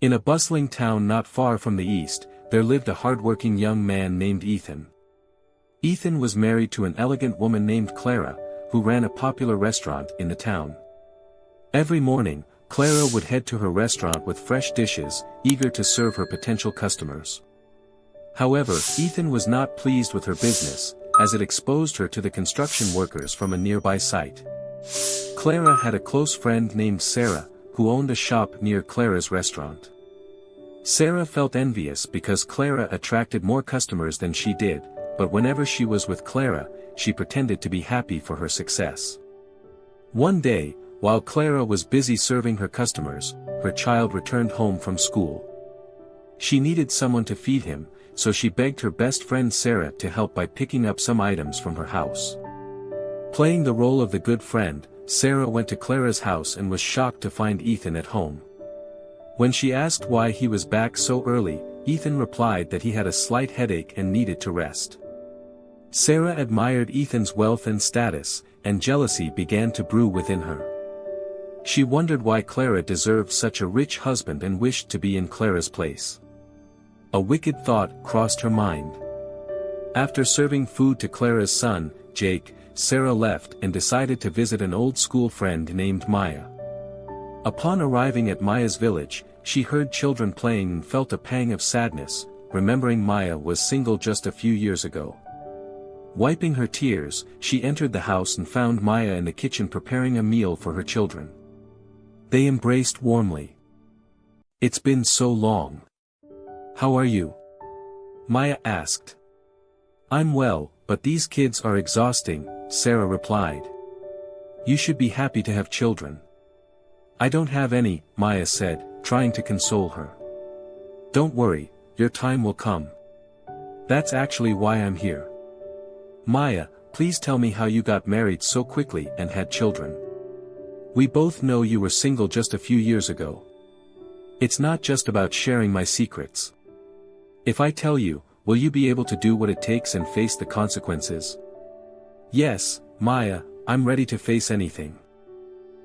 In a bustling town not far from the east, there lived a hardworking young man named Ethan. Ethan was married to an elegant woman named Clara, who ran a popular restaurant in the town. Every morning, Clara would head to her restaurant with fresh dishes, eager to serve her potential customers. However, Ethan was not pleased with her business, as it exposed her to the construction workers from a nearby site. Clara had a close friend named Sarah, who owned a shop near Clara's restaurant. Sarah felt envious because Clara attracted more customers than she did, but whenever she was with Clara, she pretended to be happy for her success. One day, while Clara was busy serving her customers, her child returned home from school. She needed someone to feed him, so she begged her best friend Sarah to help by picking up some items from her house. Playing the role of the good friend, Sarah went to Clara's house and was shocked to find Ethan at home. When she asked why he was back so early, Ethan replied that he had a slight headache and needed to rest. Sarah admired Ethan's wealth and status, and jealousy began to brew within her. She wondered why Clara deserved such a rich husband and wished to be in Clara's place. A wicked thought crossed her mind. After serving food to Clara's son, Jake, Sarah left and decided to visit an old school friend named Maya. Upon arriving at Maya's village, she heard children playing and felt a pang of sadness, remembering Maya was single just a few years ago. Wiping her tears, she entered the house and found Maya in the kitchen preparing a meal for her children. They embraced warmly. "It's been so long. How are you?" Maya asked. "I'm well, but these kids are exhausting," Sarah replied. "You should be happy to have children." "I don't have any," Maya said, trying to console her. "Don't worry, your time will come. That's actually why I'm here. Maya, please tell me how you got married so quickly and had children. We both know you were single just a few years ago. It's not just about sharing my secrets. If I tell you, will you be able to do what it takes and face the consequences?" "Yes, Maya, I'm ready to face anything."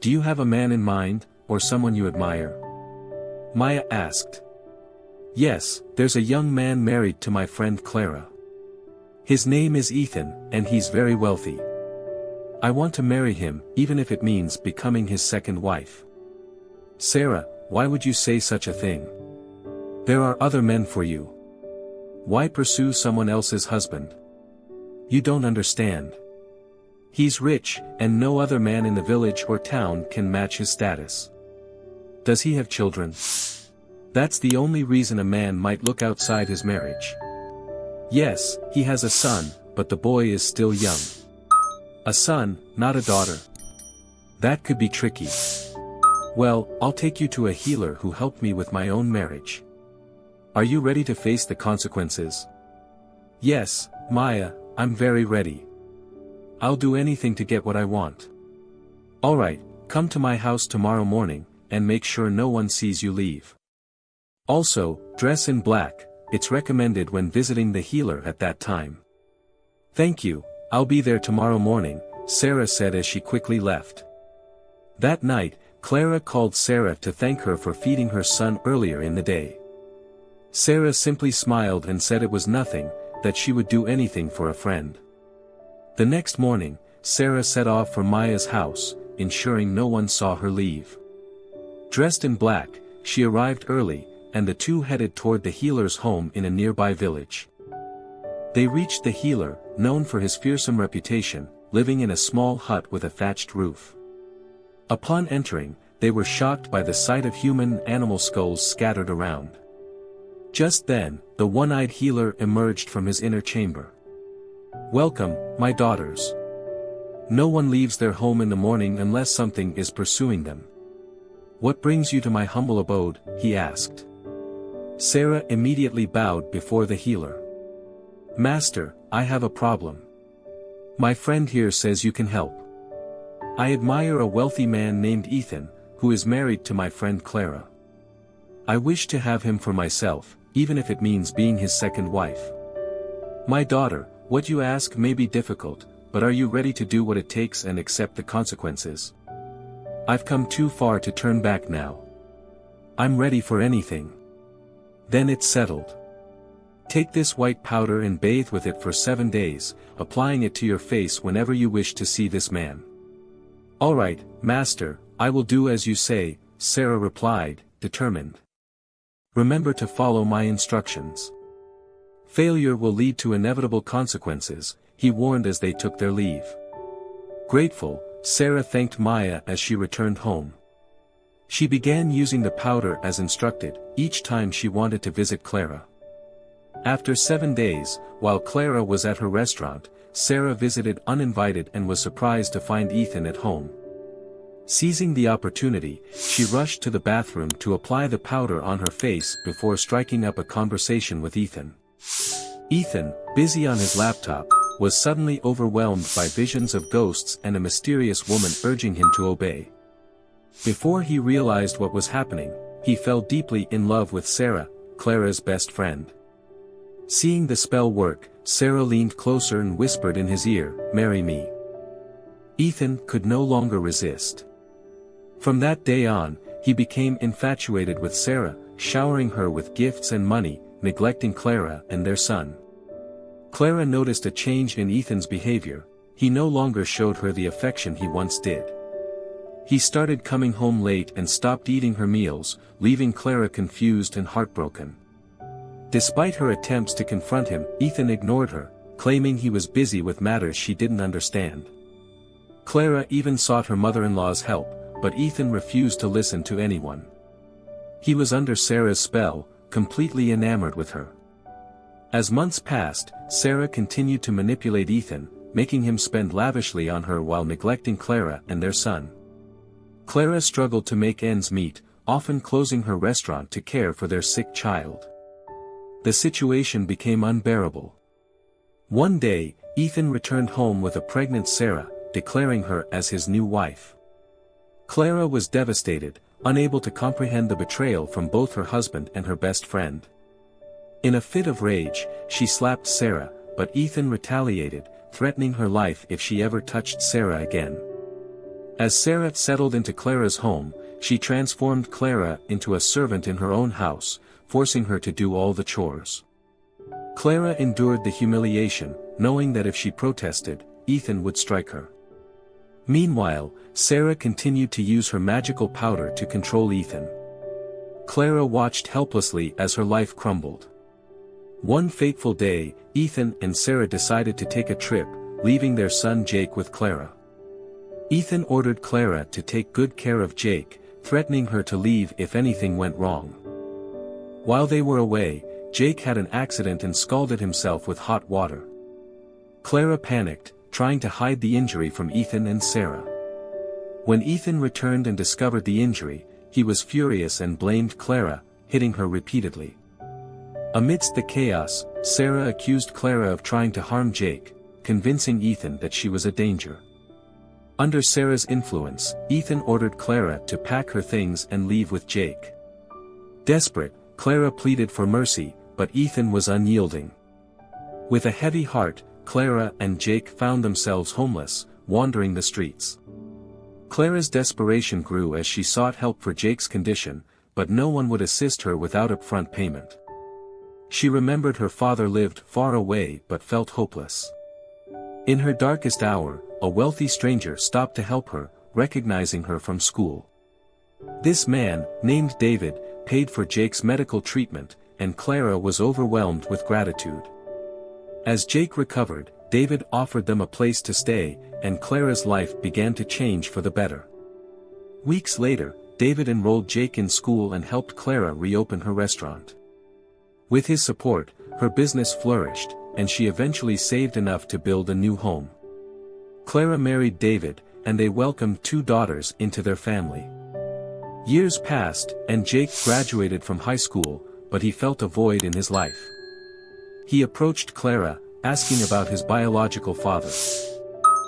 "Do you have a man in mind, or someone you admire?" Maya asked. "Yes, there's a young man married to my friend Clara. His name is Ethan, and he's very wealthy. I want to marry him, even if it means becoming his second wife." "Sarah, why would you say such a thing? There are other men for you. Why pursue someone else's husband? You don't understand. He's rich, and no other man in the village or town can match his status. Does he have children? That's the only reason a man might look outside his marriage. Yes, he has a son, but the boy is still young. A son, not a daughter. That could be tricky. Well, I'll take you to a healer who helped me with my own marriage. Are you ready to face the consequences?" "Yes, Maya, I'm very ready. I'll do anything to get what I want." "Alright, come to my house tomorrow morning, and make sure no one sees you leave. Also, dress in black, it's recommended when visiting the healer at that time." "Thank you, I'll be there tomorrow morning," Sarah said as she quickly left. That night, Clara called Sarah to thank her for feeding her son earlier in the day. Sarah simply smiled and said it was nothing, that she would do anything for a friend. The next morning, Sarah set off for Maya's house, ensuring no one saw her leave. Dressed in black, she arrived early, and the two headed toward the healer's home in a nearby village. They reached the healer, known for his fearsome reputation, living in a small hut with a thatched roof. Upon entering, they were shocked by the sight of human and animal skulls scattered around. Just then, the one-eyed healer emerged from his inner chamber. "Welcome, my daughters. No one leaves their home in the morning unless something is pursuing them. What brings you to my humble abode?" he asked. Sarah immediately bowed before the healer. "Master, I have a problem. My friend here says you can help. I admire a wealthy man named Ethan, who is married to my friend Clara. I wish to have him for myself, even if it means being his second wife. My daughter, what you ask may be difficult, but are you ready to do what it takes and accept the consequences? I've come too far to turn back now. I'm ready for anything." Then it's settled. Take this white powder and bathe with it for 7 days, applying it to your face whenever you wish to see this man." "All right, master, I will do as you say," Sarah replied, determined. "Remember to follow my instructions. Failure will lead to inevitable consequences," he warned as they took their leave. Grateful, Sarah thanked Maya as she returned home. She began using the powder as instructed, each time she wanted to visit Clara. After 7 days, while Clara was at her restaurant, Sarah visited uninvited and was surprised to find Ethan at home. Seizing the opportunity, she rushed to the bathroom to apply the powder on her face before striking up a conversation with Ethan. Ethan, busy on his laptop, was suddenly overwhelmed by visions of ghosts and a mysterious woman urging him to obey. Before he realized what was happening, he fell deeply in love with Sarah, Clara's best friend. Seeing the spell work, Sarah leaned closer and whispered in his ear, "Marry me." Ethan could no longer resist. From that day on, he became infatuated with Sarah, showering her with gifts and money, neglecting Clara and their son. Clara noticed a change in Ethan's behavior. He no longer showed her the affection he once did. He started coming home late and stopped eating her meals, leaving Clara confused and heartbroken. Despite her attempts to confront him, Ethan ignored her, claiming he was busy with matters she didn't understand. Clara even sought her mother-in-law's help, but Ethan refused to listen to anyone. He was under Sarah's spell, completely enamored with her. As months passed, Sarah continued to manipulate Ethan, making him spend lavishly on her while neglecting Clara and their son. Clara struggled to make ends meet, often closing her restaurant to care for their sick child. The situation became unbearable. One day, Ethan returned home with a pregnant Sarah, declaring her as his new wife. Clara was devastated, unable to comprehend the betrayal from both her husband and her best friend. In a fit of rage, she slapped Sarah, but Ethan retaliated, threatening her life if she ever touched Sarah again. As Sarah settled into Clara's home, she transformed Clara into a servant in her own house, forcing her to do all the chores. Clara endured the humiliation, knowing that if she protested, Ethan would strike her. Meanwhile, Sarah continued to use her magical powder to control Ethan. Clara watched helplessly as her life crumbled. One fateful day, Ethan and Sarah decided to take a trip, leaving their son Jake with Clara. Ethan ordered Clara to take good care of Jake, threatening her to leave if anything went wrong. While they were away, Jake had an accident and scalded himself with hot water. Clara panicked, trying to hide the injury from Ethan and Sarah. When Ethan returned and discovered the injury, he was furious and blamed Clara, hitting her repeatedly. Amidst the chaos, Sarah accused Clara of trying to harm Jake, convincing Ethan that she was a danger. Under Sarah's influence, Ethan ordered Clara to pack her things and leave with Jake. Desperate, Clara pleaded for mercy, but Ethan was unyielding. With a heavy heart, Clara and Jake found themselves homeless, wandering the streets. Clara's desperation grew as she sought help for Jake's condition, but no one would assist her without upfront payment. She remembered her father lived far away but felt hopeless. In her darkest hour, a wealthy stranger stopped to help her, recognizing her from school. This man, named David, paid for Jake's medical treatment, and Clara was overwhelmed with gratitude. As Jake recovered, David offered them a place to stay, and Clara's life began to change for the better. Weeks later, David enrolled Jake in school and helped Clara reopen her restaurant. With his support, her business flourished, and she eventually saved enough to build a new home. Clara married David, and they welcomed 2 daughters into their family. Years passed, and Jake graduated from high school, but he felt a void in his life. He approached Clara, asking about his biological father.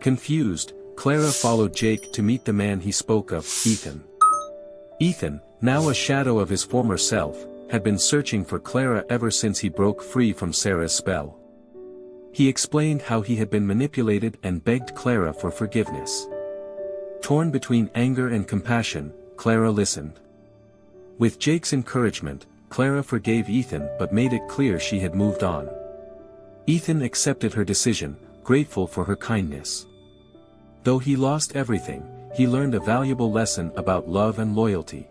Confused, Clara followed Jake to meet the man he spoke of, Ethan. Ethan, now a shadow of his former self, had been searching for Clara ever since he broke free from Sarah's spell. He explained how he had been manipulated and begged Clara for forgiveness. Torn between anger and compassion, Clara listened. With Jake's encouragement, Clara forgave Ethan but made it clear she had moved on. Ethan accepted her decision, grateful for her kindness. Though he lost everything, he learned a valuable lesson about love and loyalty.